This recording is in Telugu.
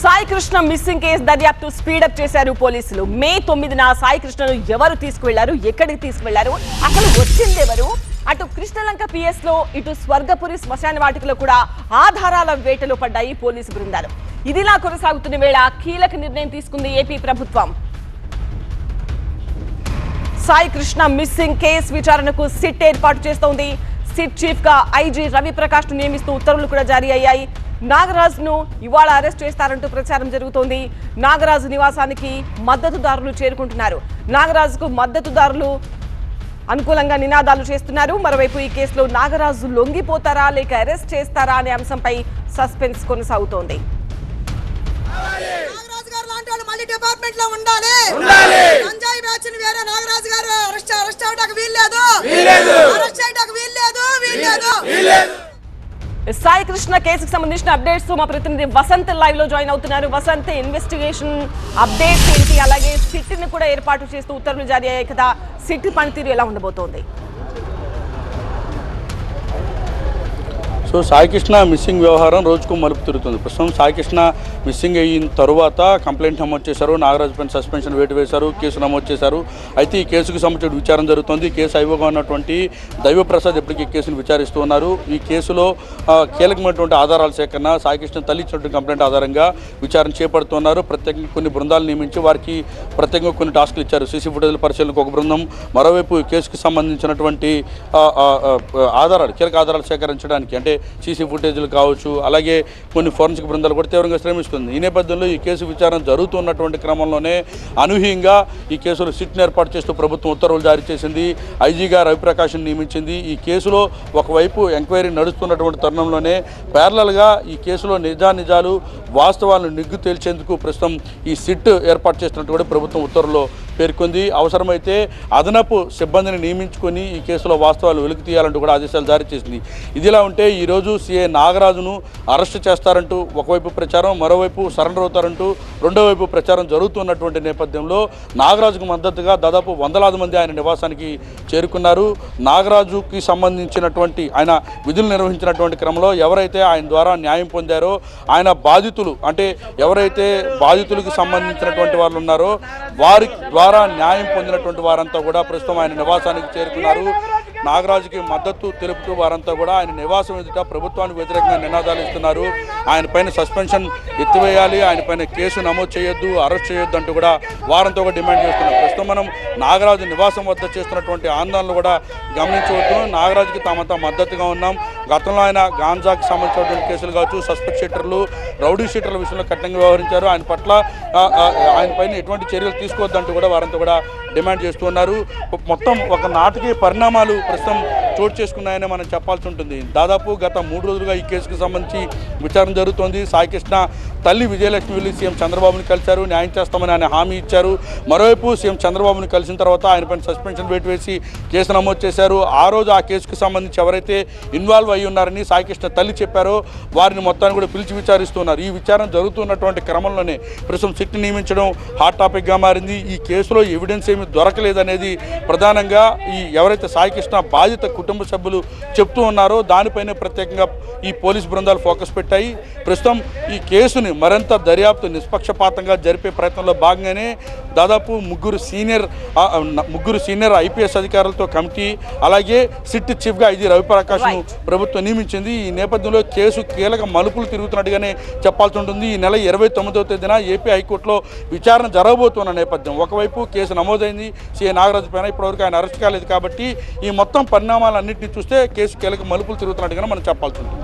సాయి కృష్ణ మిస్సింగ్ కేసు దర్యాప్తు స్పీడప్ చేశారు పోలీసులు. మే 9న సాయి కృష్ణను ఎవరు తీసుకువెళ్లారు, ఎక్కడికి తీసుకువెళ్లారు, అసలు వచ్చిందెవరు? అటు కృష్ణలంక పిఎస్ లో, ఇటు స్వర్గపురి శ్మశాన వాటికలో కూడా ఆధారాల వేటలో పడ్డాయి పోలీసు బృందాలు. ఇదిలా కొనసాగుతున్న వేళ కీలక నిర్ణయం తీసుకుంది ఏపీ ప్రభుత్వం. సాయి కృష్ణ మిస్సింగ్ కేసు విచారణకు సిట్ ఏర్పాటు చేస్తోంది. సిట్ చీఫ్ గా ఐజీ రవిప్రకాష్ ను నియమిస్తూ ఉత్తర్వులు కూడా జారీ అయ్యాయి. నాగరాజ్ ను ఇవాళ అరెస్ట్ చేస్తారంటూ ప్రచారం జరుగుతోంది. నాగరాజు నివాసానికి మద్దతుదారులు చేరుకుంటున్నారు. నాగరాజుకు మద్దతుదారులు అనుకూలంగా నినాదాలు చేస్తున్నారు. మరోవైపు ఈ కేసులో నాగరాజు లొంగిపోతారా లేక అరెస్ట్ చేస్తారా అనే అంశంపై సస్పెన్స్ కొనసాగుతోంది. డిపార్ట్మెంట్ లో ఉండాలి. గంజాయి బ్యాచ్ ని వేరే నాగరాజు గారు అరెస్ట్ అవడానికి వీల్లేదు. అరెస్ట్ చేయడానికి వీల్లేదు. సాయి కృష్ణ కేసుకు సంబంధించిన అప్డేట్స్ మా ప్రతినిధి వసంత్ లైవ్ లో జాయిన్ అవుతున్నారు. వసంత్, ఇన్వెస్టిగేషన్ అప్డేట్స్ ఏంటి? అలాగే సిట్ ని కూడా ఏర్పాటు చేస్తూ ఉత్తర్వులు జారీ అయ్యాయి కదా, సిట్ పనితీరు ఎలా ఉండబోతోంది? సో సాయి కృష్ణ మిస్సింగ్ వ్యవహారం రోజుకు మలుపు తిరుగుతుంది. ప్రస్తుతం సాయి కృష్ణ మిస్సింగ్ అయిన తరువాత కంప్లైంట్ నమోదు చేశారు. నాగరాజు పైన సస్పెన్షన్ వేటు వేశారు, కేసు నమోదు చేశారు. అయితే ఈ కేసుకు సంబంధించిన విచారణ జరుగుతుంది. కేసు ఐవోగా ఉన్నటువంటి దైవప్రసాద్ ఇప్పటికీ కేసును విచారిస్తూ ఉన్నారు. ఈ కేసులో కీలకమైనటువంటి ఆధారాల సేకరణ, సాయి కృష్ణ తల్లి ఇచ్చినటువంటి కంప్లైంట్ ఆధారంగా విచారణ చేపడుతున్నారు. ప్రత్యేకంగా కొన్ని బృందాలు నియమించి వారికి ప్రత్యేకంగా కొన్ని టాస్కులు ఇచ్చారు. సీసీ ఫుటేజ్ల పరిశీలనకు ఒక బృందం, మరోవైపు ఈ కేసుకు సంబంధించినటువంటి ఆధారాలు, కీలక ఆధారాలు సేకరించడానికి, అంటే సీసీ ఫుటేజ్లు కావచ్చు, అలాగే కొన్ని ఫోరెన్సిక్ బృందాలు కూడా తీవ్రంగా శ్రమిస్తుంది. ఈ నేపథ్యంలో ఈ కేసు విచారణ జరుగుతున్నటువంటి క్రమంలోనే అనూహ్యంగా ఈ కేసులో సిట్ను ఏర్పాటు చేస్తూ ప్రభుత్వం ఉత్తర్వులు జారీ చేసింది. ఐజీగా రవిప్రకాష్ను నియమించింది. ఈ కేసులో ఒకవైపు ఎంక్వైరీ నడుస్తున్నటువంటి తరుణంలోనే ప్యారలల్గా ఈ కేసులో నిజాలు వాస్తవాలను నిగ్గు తేల్చేందుకు ప్రస్తుతం ఈ సిట్ ఏర్పాటు చేస్తున్నట్టు కూడా ప్రభుత్వం ఉత్తర్వుల్లో పేర్కొంది. అవసరమైతే అదనపు సిబ్బందిని నియమించుకొని ఈ కేసులో వాస్తవాలు వెలికి తీయాలంటూ కూడా ఆదేశాలు జారీ చేసింది. ఇదిలా ఉంటే ఈరోజు సీఏ నాగరాజును అరెస్ట్ చేస్తారంటూ ఒకవైపు ప్రచారం, మరోవైపు సరెండర్ అవుతారంటూ రెండో వైపు ప్రచారం జరుగుతున్నటువంటి నేపథ్యంలో నాగరాజుకు మద్దతుగా దాదాపు వందలాది మంది ఆయన నివాసానికి చేరుకున్నారు. నాగరాజుకి సంబంధించినటువంటి ఆయన విధులు నిర్వహించినటువంటి క్రమంలో ఎవరైతే ఆయన ద్వారా న్యాయం పొందారో, ఆయన బాధితులు, అంటే ఎవరైతే బాధితులకు సంబంధించినటువంటి వాళ్ళు ఉన్నారో వారి ద్వారా న్యాయం పొందినటువంటి వారంతా కూడా ప్రస్తుతం ఆయన నివాసానికి చేరుకున్నారు. నాగరాజుకి మద్దతు తెలుపుతూ వారంతా కూడా ఆయన నివాసం ఎదుట ప్రభుత్వానికి వ్యతిరేకంగా నినాదాలు ఇస్తున్నారు. ఆయన పైన సస్పెన్షన్ ఎత్తివేయాలి, ఆయన పైన కేసు నమోదు చేయొద్దు, అరెస్ట్ చేయొద్దు అంటూ కూడా వారంతా కూడా డిమాండ్ చేస్తున్నారు. ప్రస్తుతం మనం నాగరాజు నివాసం వద్ద చేస్తున్నటువంటి ఆందోళనలు కూడా గమనించవద్దు. నాగరాజుకి తామంతా మద్దతుగా ఉన్నాం. గతంలో ఆయన గాంజాకి సంబంధించినటువంటి కేసులు కావచ్చు, సస్పెక్ట్ షీటర్లు, రౌడీ షీటర్ల విషయంలో కఠినంగా వ్యవహరించారు. ఆయన పట్ల ఆయన పైన ఎటువంటి చర్యలు తీసుకోవద్దంటూ కూడా వారంతా కూడా డిమాండ్ చేస్తున్నారు. మొత్తం ఒక నాటకీయ పరిణామాలు ప్రస్తుతం చోటు చేసుకున్నాయని మనం చెప్పాల్సి ఉంటుంది. దాదాపు గత 3 రోజులుగా ఈ కేసుకు సంబంధించి విచారణ జరుగుతోంది. సాయి కృష్ణ తల్లి విజయలక్ష్మి వెళ్ళి సీఎం చంద్రబాబుని కలిశారు, న్యాయం చేస్తామని ఆయన హామీ ఇచ్చారు. మరోవైపు సీఎం చంద్రబాబుని కలిసిన తర్వాత ఆయన పైన సస్పెన్షన్ వేటు వేసి కేసు నమోదు చేశారు. ఆ రోజు ఆ కేసుకు సంబంధించి ఎవరైతే ఇన్వాల్వ్ అయ్యి ఉన్నారని సాయి కృష్ణ తల్లి చెప్పారో వారిని మొత్తాన్ని కూడా పిలిచి విచారిస్తున్నారు. ఈ విచారణ జరుగుతున్నటువంటి క్రమంలోనే ప్రస్తుతం సిట్ నియమించడం హాట్ టాపిక్గా మారింది. ఈ కేసులో ఎవిడెన్స్ ఏమీ దొరకలేదనేది ప్రధానంగా ఈ ఎవరైతే సాయి కృష్ణ బాధిత కుటుంబ సభ్యులు చెప్తూ ఉన్నారో దానిపైనే ప్రత్యేకంగా ఈ పోలీస్ బృందాలు ఫోకస్ పెట్టాయి. ప్రస్తుతం ఈ కేసుని మరింత దర్యాప్తు నిష్పక్షపాతంగా జరిపే ప్రయత్నంలో భాగంగానే దాదాపు ముగ్గురు సీనియర్ ఐపీఎస్ అధికారులతో కమిటీ, అలాగే సిట్ చీఫ్గా ఐజీ రవిప్రకాష్ను ప్రభుత్వం నియమించింది. ఈ నేపథ్యంలో కేసు కీలక మలుపులు తిరుగుతున్నట్టుగానే చెప్పాల్సి ఉంటుంది. ఈ నెల 29వ తేదీన ఏపీ హైకోర్టులో విచారణ జరగబోతున్న నేపథ్యం. ఒకవైపు కేసు నమోదైంది సీఏ నాగరాజు పైన, ఇప్పటివరకు ఆయన అరెస్ట్ కాలేదు. కాబట్టి ఈ మొత్తం పరిణామాలన్నింటినీ చూస్తే కేసు కీలక మలుపులు తిరుగుతున్నట్టుగా మనం చెప్పాల్సి ఉంటుంది.